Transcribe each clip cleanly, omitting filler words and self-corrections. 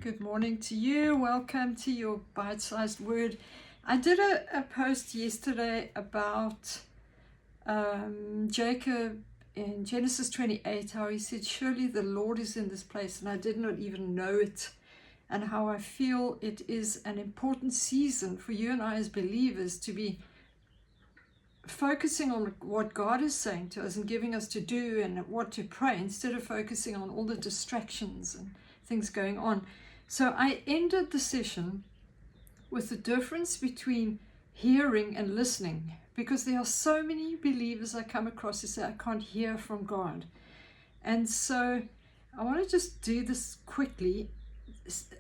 Good morning to you. Welcome to your bite-sized word. I did a post yesterday about Jacob in Genesis 28, how he said, surely the Lord is in this place, and I did not even know it, and how I feel it is an important season for you and I as believers to be focusing on what God is saying to us and giving us to do and what to pray, instead of focusing on all the distractions and things going on. So I ended the session with the difference between hearing and listening, because there are so many believers I come across who say, I can't hear from God. And so I want to just do this quickly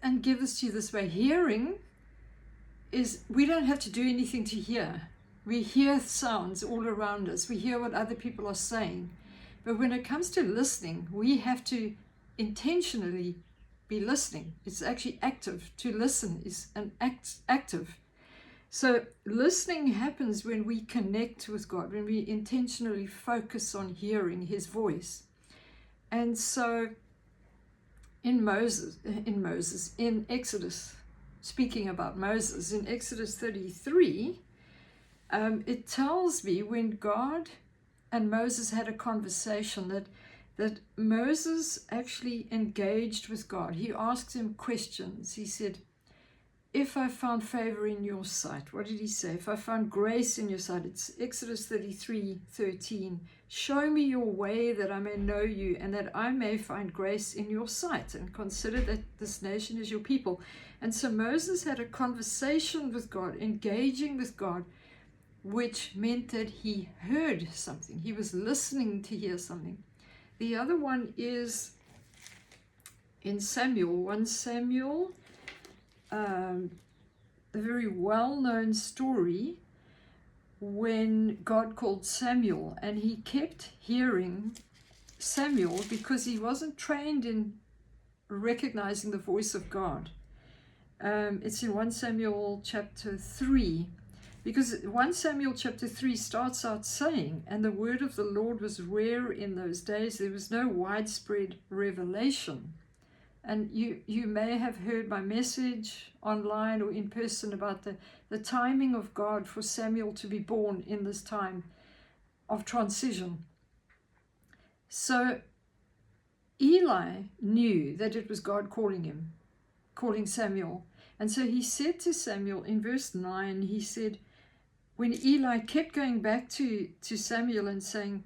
and give this to you this way. Hearing is, we don't have to do anything to hear. We hear sounds all around us. We hear what other people are saying. But when it comes to listening, we have to intentionally be listening. It's actually active. To listen is an active. So listening happens when we connect with God, when we intentionally focus on hearing his voice. And so in Exodus, speaking about Moses, in Exodus 33, it tells me when God and Moses had a conversation that Moses actually engaged with God. He asked him questions. He said, if I found favor in your sight, what did he say? If I found grace in your sight, it's Exodus 33:13. Show me your way that I may know you and that I may find grace in your sight, and consider that this nation is your people. And so Moses had a conversation with God, engaging with God, which meant that he heard something. He was listening to hear something. The other one is in Samuel, 1 Samuel, a very well-known story when God called Samuel, and he kept hearing Samuel because he wasn't trained in recognizing the voice of God. It's in 1 Samuel chapter 3. Because 1 Samuel chapter 3 starts out saying, and the word of the Lord was rare in those days. There was no widespread revelation. And you may have heard my message online or in person about the timing of God for Samuel to be born in this time of transition. So Eli knew that it was God calling Samuel. And so he said to Samuel in verse 9, he said, when Eli kept going back to Samuel and saying,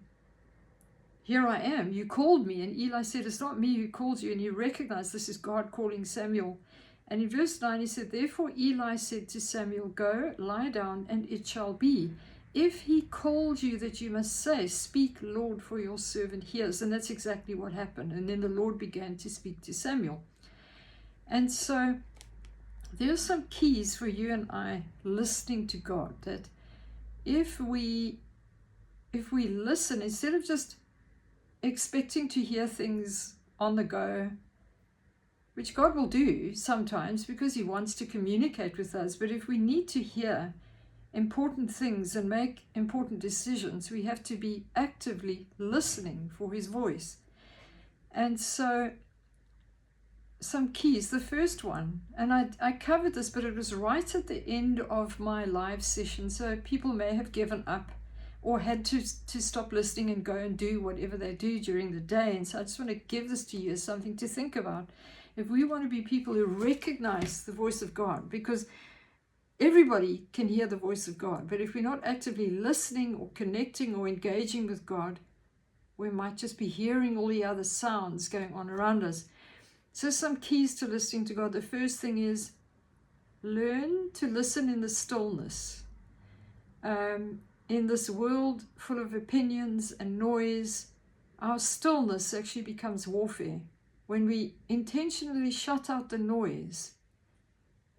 here I am, you called me. And Eli said, it's not me who called you. And you recognize this is God calling Samuel. And in verse 9 he said, therefore Eli said to Samuel, go, lie down, and it shall be. If he called you, that you must say, speak, Lord, for your servant hears. And that's exactly what happened. And then the Lord began to speak to Samuel. And so there's some keys for you and I listening to God, that if we listen, instead of just expecting to hear things on the go, which God will do sometimes because he wants to communicate with us, but if we need to hear important things and make important decisions, we have to be actively listening for his voice. And so some keys. The first one, and I covered this, but it was right at the end of my live session, so people may have given up or had to stop listening and go and do whatever they do during the day. And so I just want to give this to you as something to think about. If we want to be people who recognize the voice of God, because everybody can hear the voice of God, but if we're not actively listening or connecting or engaging with God, we might just be hearing all the other sounds going on around us. So some keys to listening to God. The first thing is learn to listen in the stillness. In this world full of opinions and noise, our stillness actually becomes warfare. When we intentionally shut out the noise,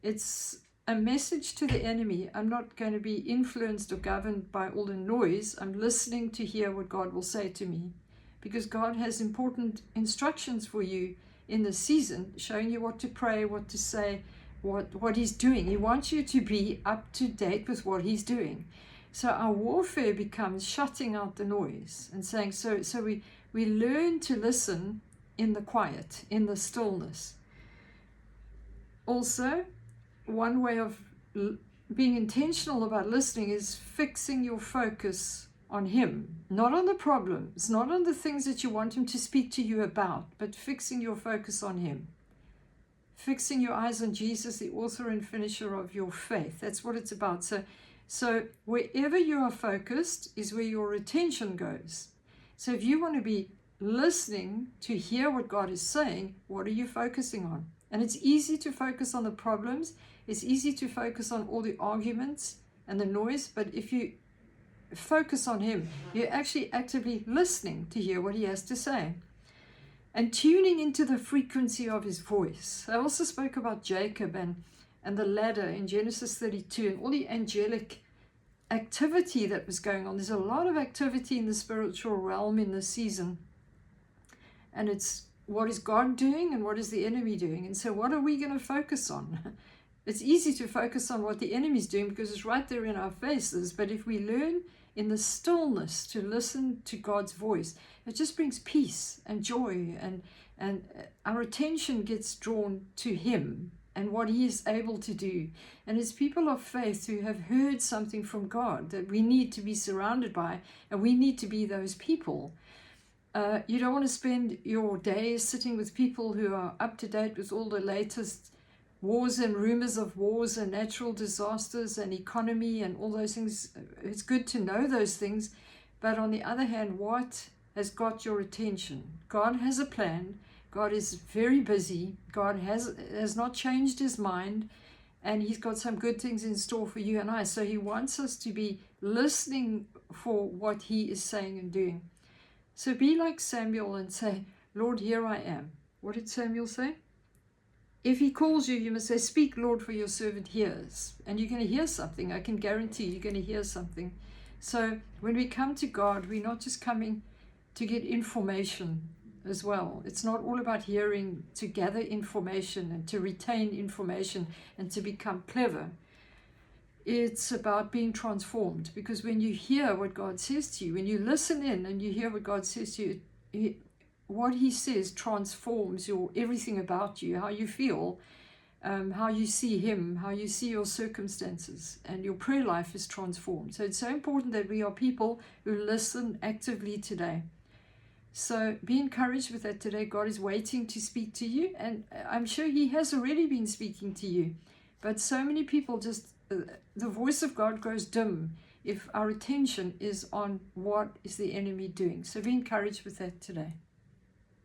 it's a message to the enemy. I'm not going to be influenced or governed by all the noise. I'm listening to hear what God will say to me, because God has important instructions for you in the season, showing you what to pray, what to say, what he's doing. He wants you to be up to date with what he's doing. So our warfare becomes shutting out the noise and saying, so we learn to listen in the quiet, in the stillness. Also, one way of being intentional about listening is fixing your focus on Him, not on the problems, not on the things that you want Him to speak to you about, but fixing your focus on Him. Fixing your eyes on Jesus, the author and finisher of your faith. That's what it's about. So wherever you are focused is where your attention goes. So if you want to be listening to hear what God is saying, what are you focusing on? And it's easy to focus on the problems. It's easy to focus on all the arguments and the noise. But if you focus on Him, you're actually actively listening to hear what He has to say and tuning into the frequency of His voice. I also spoke about Jacob and the ladder in Genesis 32 and all the angelic activity that was going on. There's a lot of activity in the spiritual realm in this season. And it's what is God doing and what is the enemy doing? And so what are we going to focus on? It's easy to focus on what the enemy's doing because it's right there in our faces. But if we learn in the stillness to listen to God's voice, it just brings peace and joy, and our attention gets drawn to Him and what He is able to do. And as people of faith who have heard something from God that we need to be surrounded by, and we need to be those people. You don't want to spend your days sitting with people who are up to date with all the latest wars and rumors of wars and natural disasters and economy and all those things. It's good to know those things, but on the other hand, what has got your attention? God has a plan. God is very busy. God has not changed His mind, and He's got some good things in store for you and I. So He wants us to be listening for what He is saying and doing. So be like Samuel and say, Lord, here I am. What did Samuel say? If He calls you, you must say, speak, Lord, for your servant hears. And you're going to hear something. I can guarantee you're going to hear something. So when we come to God, we're not just coming to get information as well. It's not all about hearing to gather information and to retain information and to become clever. It's about being transformed, because when you hear what God says to you, when you listen in and you hear what God says to you, what He says transforms everything about you, how you feel, how you see Him, how you see your circumstances, and your prayer life is transformed. So it's so important that we are people who listen actively today. So be encouraged with that today. God is waiting to speak to you, and I'm sure He has already been speaking to you. But so many people just, the voice of God goes dim if our attention is on what is the enemy doing. So be encouraged with that today.